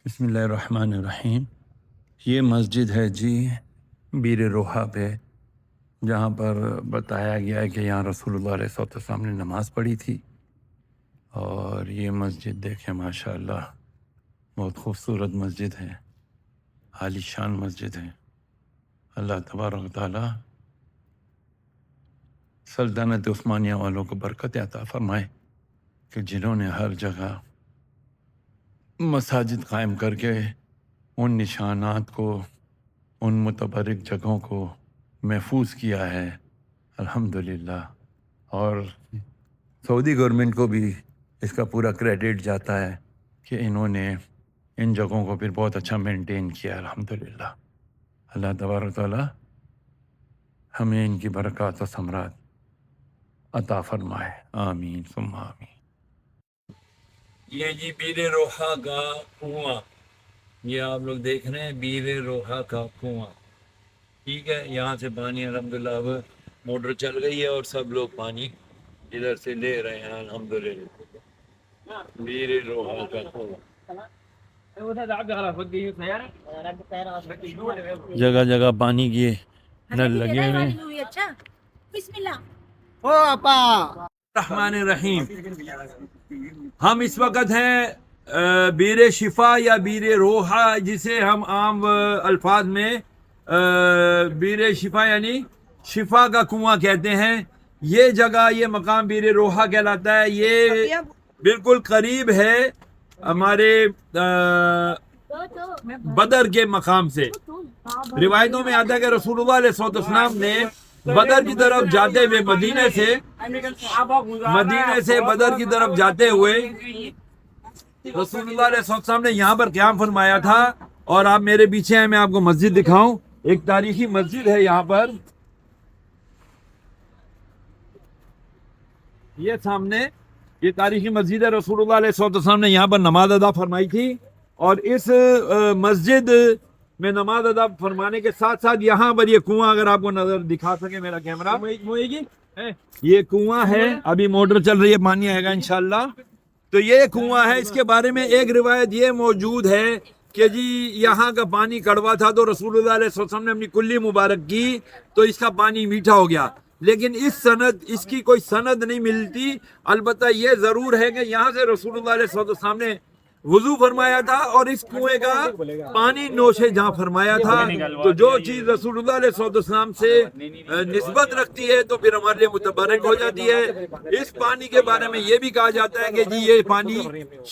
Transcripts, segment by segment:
بسم اللہ الرحمن الرحیم۔ یہ مسجد ہے جی بیر روحا پہ، جہاں پر بتایا گیا ہے کہ یہاں رسول اللہ علیہ وسلم نے نماز پڑھی تھی۔ اور یہ مسجد دیکھیں ماشاءاللہ بہت خوبصورت مسجد ہے، عالی شان مسجد ہے۔ اللہ تبارک و تعالیٰ سلطنت عثمانیہ والوں کو برکت عطا فرمائے کہ جنہوں نے ہر جگہ مساجد قائم کر کے ان نشانات کو، ان متبرک جگہوں کو محفوظ کیا ہے، الحمدللہ۔ اور سعودی گورنمنٹ کو بھی اس کا پورا کریڈٹ جاتا ہے کہ انہوں نے ان جگہوں کو پھر بہت اچھا مینٹین کیا، الحمدللہ۔ اللہ تبارک و تعالیٰ ہمیں ان کی برکات و ثمرات عطا فرمائے، آمین ثم آمین۔ یہ جی بیر روحا کا کنواں، یہ آپ لوگ دیکھ رہے ہیں بیر روحا کا کنواں، ٹھیک ہے۔ یہاں سے پانی الحمدللہ اب موٹر چل گئی ہے اور سب لوگ پانی ادھر سے لے رہے ہیں، الحمدللہ۔ بیر روحا کا کنواں، جگہ جگہ پانی کے نل لگے ہوئے ہیں۔ بسم اللہ۔ الرحمن الرحیم۔ ہم اس وقت ہیں بیر شفا یا بیر روحا، جسے ہم عام الفاظ میں بیر شفا یعنی شفا کا کنواں کہتے ہیں۔ یہ جگہ، یہ مقام بیر روحا کہلاتا ہے۔ یہ بالکل قریب ہے ہمارے بدر کے مقام سے۔ روایتوں میں آتا ہے کہ رسول اللہ علیہ وسلم نے بدر کی طرف جاتے ہوئے مدینے سے بدر کی طرف جاتے ہوئے رسول اللہ علیہ وسلم نے یہاں پر قیام فرمایا تھا۔ اور آپ میرے پیچھے ہیں، میں آپ کو مسجد دکھاؤں۔ ایک تاریخی مسجد ہے یہاں پر، یہ سامنے یہ تاریخی مسجد ہے۔ رسول اللہ علیہ وسلم نے یہاں پر نماز ادا فرمائی تھی۔ اور اس مسجد میں نماز ادا فرمانے کے ساتھ ساتھ یہاں پر یہ کنواں، اگر آپ کو نظر دکھا سکے میرا کیمرہ، یہ کنواں ہے۔ ابھی موٹر چل رہی ہے، پانی آئے گا انشاءاللہ۔ تو یہ کنواں ہے۔ اس کے بارے میں ایک روایت یہ موجود ہے کہ جی یہاں کا پانی کڑوا تھا، تو رسول اللہ علیہ وسلم نے اپنی کلی مبارک کی تو اس کا پانی میٹھا ہو گیا۔ لیکن اس کی کوئی سند نہیں ملتی۔ البتہ یہ ضرور ہے کہ یہاں سے رسول اللہ علیہ وسلم نے وضو فرمایا تھا اور اس کنویں کا پانی نوش جہاں فرمایا تھا۔ تو جو چیز رسول اللہ علیہ وسلم سے نسبت رکھتی ہے تو پھر ہمارے لیے متبرک ہو جاتی ہے۔ اس پانی کے بارے میں یہ بھی کہا جاتا ہے کہ جی یہ پانی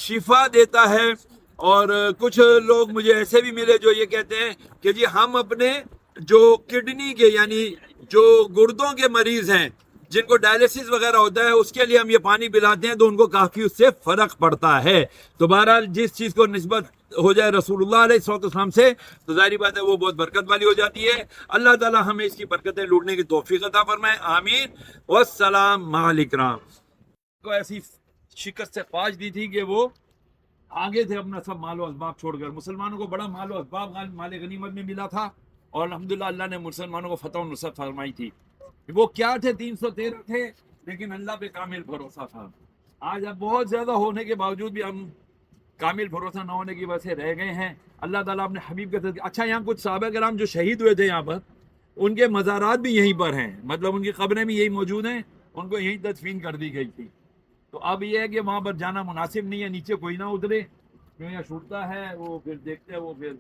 شفا دیتا ہے۔ اور کچھ لوگ مجھے ایسے بھی ملے جو یہ کہتے ہیں کہ جی ہم اپنے جو کڈنی کے یعنی جو گردوں کے مریض ہیں، جن کو ڈائلیسس وغیرہ ہوتا ہے، اس کے لیے ہم یہ پانی پلاتے ہیں تو ان کو کافی اس سے فرق پڑتا ہے۔ تو بہرحال جس چیز کو نسبت ہو جائے رسول اللہ علیہ وسلم سے تو ظاہری بات ہے وہ بہت برکت والی ہو جاتی ہے۔ اللہ تعالی ہمیں اس کی برکتیں لوٹنے کی توفیق عطا فرمائے، آمین والسلام علیکم۔ کو ایسی شکست سے فاش دی تھی کہ وہ آگے تھے اپنا سب مال و اسباب چھوڑ کر۔ مسلمانوں کو بڑا مال و اسباب مال غنیمت میں ملا تھا، اور الحمدللہ اللہ نے مسلمانوں کو فتح و نصرت فرمائی تھی۔ وہ کیا تھے؟ 313 تھے، لیکن اللہ پہ کامل بھروسہ تھا۔ آج اب بہت زیادہ ہونے کے باوجود بھی ہم کامل بھروسہ نہ ہونے کی وجہ سے رہ گئے ہیں۔ اللہ تعالیٰ اپنے حبیب کے تذکرہ۔ اچھا، یہاں کچھ صحابہ کرام جو شہید ہوئے تھے یہاں پر، ان کے مزارات بھی یہیں پر ہیں، مطلب ان کی قبریں بھی یہی موجود ہیں، ان کو یہیں تدفین کر دی گئی تھی۔ تو اب یہ ہے کہ وہاں پر جانا مناسب نہیں ہے، نیچے کوئی نہ اترے، کیوں یہ چھوٹتا ہے، وہ پھر دیکھتے ہیں، وہ پھر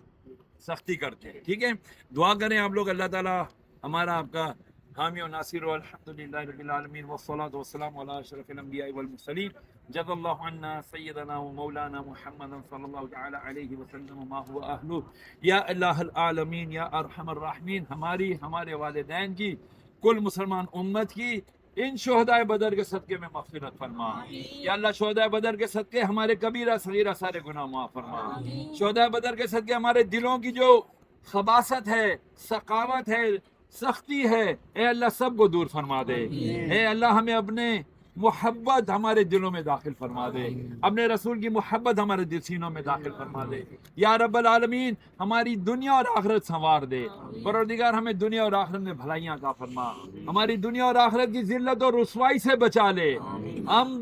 سختی کرتے ہیں۔ ٹھیک ہے، دعا کریں آپ لوگ، اللہ تعالیٰ ہمارا آپ کا حامی و ناصر، والحمدللہ رب العالمین، والصلاة والسلام علی اشرف الانبیاء والمرسلین، جزا اللہ عنا سیدنا و مولانا محمد صلی اللہ تعالی علیہ وسلم ما هو اہلہ۔ یا الہ العالمین، یا ارحم الراحمین، ہماری، ہمارے والدین کی، کل مسلمان امت کی ان شہدائے بدر کے صدقے میں مغفرت فرما۔ یا اللہ شہدائے بدر کے صدقے ہمارے کبیرہ صغیرہ سارے گناہ معاف فرما۔ شہدائے بدر کے صدقے ہمارے دلوں کی جو خباثت ہے، سخاوت ہے، سختی ہے، اے اللہ سب کو دور فرما دے۔ اے اللہ ہمیں اپنے محبت ہمارے دلوں میں داخل فرما دے، اپنے رسول کی محبت ہمارے دل سینوں میں داخل فرما دے۔ یا رب العالمین ہماری دنیا اور آخرت سنوار دے۔ پروردگار ہمیں دنیا اور آخرت میں بھلائیاں عطا فرما، ہماری دنیا اور آخرت کی ذلت اور رسوائی سے بچا لے۔ ہم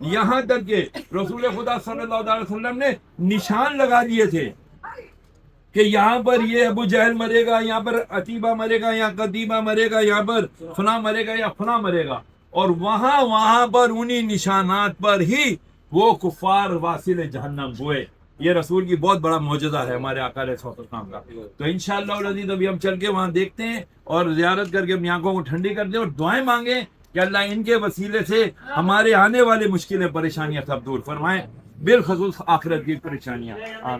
یہاں تک کہ رسول خدا صلی اللہ علیہ وسلم نے نشان لگا دیے تھے کہ یہاں پر یہ ابو جہل مرے گا، یہاں پر عتیبہ مرے گا، یہاں قتیبہ مرے گا، یہاں پر فلاں مرے گا یا فلاں مرے گا، اور وہاں پر انہی نشانات پر ہی وہ کفار واصل جہنم ہوئے. یہ رسول کی بہت بڑا معجزہ ہے ہمارے آقا علیہ السلام کا. تو انشاءاللہ العزیز ابھی ہم چل کے وہاں دیکھتے ہیں اور زیارت کر کے اپنی آنکھوں کو ٹھنڈی کرتے ہیں اور دعائیں مانگیں کہ اللہ ان کے وسیلے سے ہمارے آنے والے مشکلیں پریشانیاں سب دور فرمائیں، بالخصوص آخرت کی پریشانیاں.